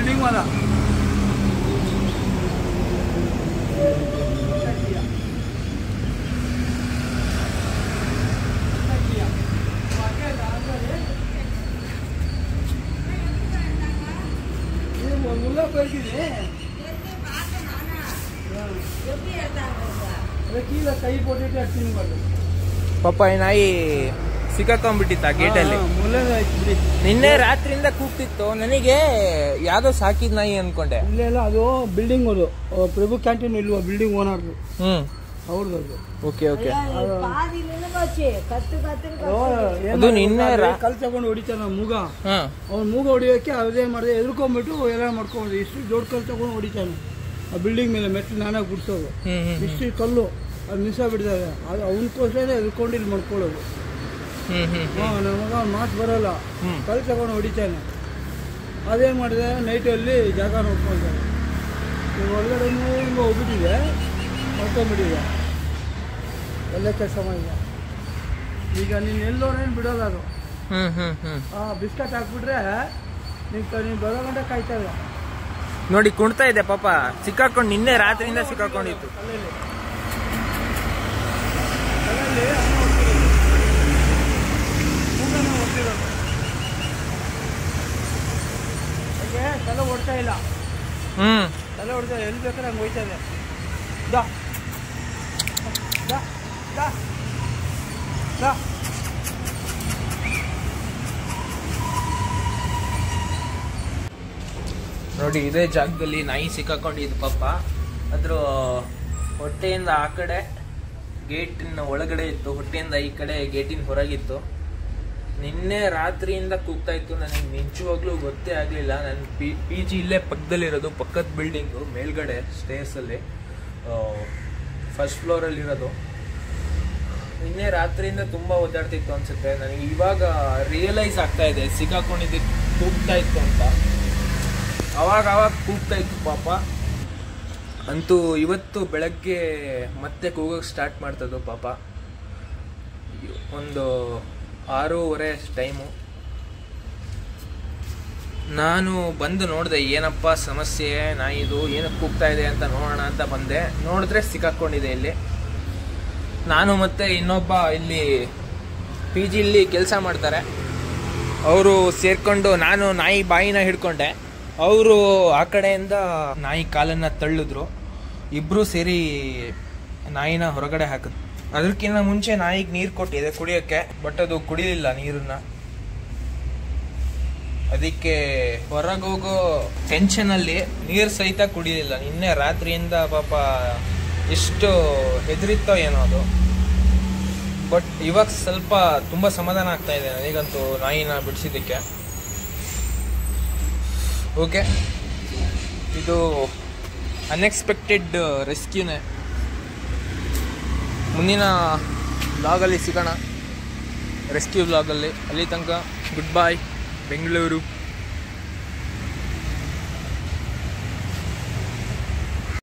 Building वाला मुला ಪಾಪ ನಾಯಿ ಸಿಕ್ಕಾಕೊಂಡ್ಬಿಟ್ಟಿತ್ತ ಗೇಟಲ್ಲಿ. ನಿನ್ನೆ ರಾತ್ರಿಯಿಂದ ಕೂಗ್ತಿತ್ತು. ನನಗೆ ಯಾವ್ದೋ ಸಾಕಿದ್ ನಾಯಿ ಅನ್ಕೊಂಡೆ. ಇಲ್ಲ ಅದು ಬಿಲ್ಡಿಂಗ್ ಅದು ಪ್ರಭು ಕ್ಯಾಂಟೀನ್ ಇಲ್ವಾ ಬಿಲ್ಡಿಂಗ್ ಓನರ್. ಅವ್ರದ್ದು. Okay okay. ಅದು ನಿನ್ನೆ ಕಲ್ ತಗೊಂಡು ಹೊಡಿತಾನ ಮೂಗ. ಅವ್ನು ಮೂಗ ಹೊಡಿಯೋಕೆ ಅದೇ ಮಾಡಿದೆ ಎದ್ಕೊಂಡ್ಬಿಟ್ಟು ಎಲ್ಲ ಮಾಡ್ಕೊಂಡು ಇಷ್ಟು ದೊಡ್ಡ ಕಲ್ ತಗೊಂಡು ಹೊಡಿತಾನೆ ಆ ಬಿಲ್ಡಿಂಗ್ ಮೇಲೆ ಮೆಟ್ಲು ನಾನೇ ಗುಡ್ಸೋದು. ಇಷ್ಟು ಕಲ್ಲು ಅದು ನಿಸ ಬಿಡ್ತಾರೆ ಅದು ಅವನಕ್ಕೋಸ್ಕರ ಎದ್ಕೊಂಡು ಇಲ್ಲಿ ಮಾಡ್ಕೊಳ್ಳೋದು. ನನ್ನ ಮಗ ಅವ್ನು ಮಾತು ಬರೋಲ್ಲ ಕಲ್ ತಗೊಂಡು ಹೊಡಿತಾನೆ. ಅದೇನು ಮಾಡಿದೆ ನೈಟಲ್ಲಿ ಜಾಗ ನೋಡ್ಕೊಳ್ತಾನೆ. ಈಗ ಹೊರಗಡೆ ಹಿಂಗೆ ಹೋಗ್ಬಿಟ್ಟಿದೆ ಮಾಡ್ಕೊಂಡ್ಬಿಟ್ಟಿದೆ ಎಲ್ಲ ಕೆಲಸ ಮಾಡಿದೆ. ಈಗ ನೀನು ಎಲ್ಲೋರೇನು ಬಿಡೋಲ್ಲ ಅದು. ಬಿಸ್ಕಟ್ ಹಾಕ್ಬಿಟ್ರೆ ನೀನು ಬರೋ ಗಂಟೆ ಕಾಯ್ತಾ ಇಲ್ಲ. ನೋಡಿ ಕುಣ್ತಾ ಇದೆ ಪಾಪ. ಸಿಕ್ಕಾಕೊಂಡು ನಿನ್ನೆ ರಾತ್ರಿಯಿಂದ ಸಿಕ್ಕಾಕೊಂಡಿತ್ತು. ತಲೆ ಓಡ್ತಾ ಇಲ್ಲ. ತಲೆ ಹೊಡ್ತಾ ಎಲ್ಲಿ ಬೇಕಾದ್ರೆ ಹಂಗೆ ಹೋಯ್ತಾ ಇದೆ. ನೋಡಿ ಇದೇ ಜಾಗದಲ್ಲಿ ನಾಯಿ ಸಿಕ್ಕಾಕೊಂಡಿದ್ದು ಪಾಪ. ಅದ್ರ ಹೊಟ್ಟೆಯಿಂದ ಆ ಕಡೆ ಗೇಟಿನ ಒಳಗಡೆ ಇತ್ತು, ಹೊಟ್ಟೆಯಿಂದ ಈ ಕಡೆ ಗೇಟಿನ ಹೊರಗಿತ್ತು. ನಿನ್ನೆ ರಾತ್ರಿಯಿಂದ ಕೂಗ್ತಾ ಇತ್ತು. ನನಗೆ ನಿಜವಾಗ್ಲೂ ಗೊತ್ತೇ ಆಗಲಿಲ್ಲ. ನನ್ನ ಪಿ ಜಿ ಇಲ್ಲೇ ಪಕ್ಕದಲ್ಲಿರೋದು, ಪಕ್ಕದ ಬಿಲ್ಡಿಂಗು ಮೇಲ್ಗಡೆ ಸ್ಟೇರ್ಸಲ್ಲಿ ಫಸ್ಟ್ ಫ್ಲೋರಲ್ಲಿರೋದು. ನಿನ್ನೆ ರಾತ್ರಿಯಿಂದ ತುಂಬ ಒದ್ದಾಡ್ತಿತ್ತು ಅನ್ಸುತ್ತೆ. ನನಗೆ ಇವಾಗ ರಿಯಲೈಸ್ ಆಗ್ತಾ ಇದೆ ಸಿಕ್ಕಾಕೊಂಡಿದ್ದಕ್ಕೆ ಕೂಗ್ತಾ ಇತ್ತು ಅಂತ. ಅವಾಗ ಕೂಗ್ತಾ ಇತ್ತು ಪಾಪ. ಅಂತೂ ಇವತ್ತು ಬೆಳಗ್ಗೆ ಮತ್ತೆ ಕೂಗೋಕ್ಕೆ ಸ್ಟಾರ್ಟ್ ಮಾಡ್ತದ್ದು ಪಾಪ. ಒಂದು 6:30 ಟೈಮು. ನಾನು ಬಂದು ನೋಡಿದೆ ಏನಪ್ಪ ಸಮಸ್ಯೆ ನಾಯಿದು, ಏನಕ್ಕೆ ಕೂಗ್ತಾ ಇದೆ ಅಂತ ನೋಡೋಣ ಅಂತ ಬಂದೆ. ನೋಡಿದ್ರೆ ಸಿಕ್ಕಾಕೊಂಡಿದೆ ಇಲ್ಲಿ. ನಾನು ಮತ್ತೆ ಇನ್ನೊಬ್ಬ ಇಲ್ಲಿ ಪಿ ಜಿಲಿ ಕೆಲಸ ಮಾಡ್ತಾರೆ, ಅವರು ಸೇರ್ಕೊಂಡು, ನಾನು ನಾಯಿ ಬಾಯಿನ ಹಿಡ್ಕೊಂಡೆ, ಅವರು ಆ ಕಡೆಯಿಂದ ನಾಯಿ ಕಾಲನ್ನು ತಳ್ಳಿದ್ರು. ಇಬ್ಬರು ಸೇರಿ ನಾಯಿನ ಹೊರಗಡೆ ಹಾಕಿದ್ರು. ಅದಕ್ಕಿಂತ ಮುಂಚೆ ನಾಯಿಗೆ ನೀರು ಕೊಟ್ಟಿದೆ ಕುಡಿಯೋಕ್ಕೆ, ಬಟ್ ಅದು ಕುಡಿಲಿಲ್ಲ ನೀರನ್ನ. ಅದಕ್ಕೆ ಹೊರಗೋಗೋ ಟೆನ್ಷನಲ್ಲಿ ನೀರು ಸಹಿತ ಕುಡಿಲಿಲ್ಲ. ನಿನ್ನೆ ರಾತ್ರಿಯಿಂದ ಪಾಪ ಎಷ್ಟು ಹೆದರಿತ್ತೋ ಏನೋ ಅದು. ಬಟ್ ಇವಾಗ ಸ್ವಲ್ಪ ತುಂಬ ಸಮಾಧಾನ ಆಗ್ತಾ ಇದೆ ನನಗಂತೂ ನಾಯಿನ ಬಿಡಿಸಿದ್ದಕ್ಕೆ. ಓಕೆ, ಇದು ಅನ್ಎಕ್ಸ್ಪೆಕ್ಟೆಡ್ ರೆಸ್ಕ್ಯೂನೇ. ಮುಂದಿನ ಬ್ಲಾಗಲ್ಲಿ ಸಿಗೋಣ, ರೆಸ್ಕ್ಯೂ ಬ್ಲಾಗಲ್ಲಿ. ಅಲ್ಲಿ ತನಕ ಗುಡ್ ಬಾಯ್ ಬೆಂಗಳೂರು.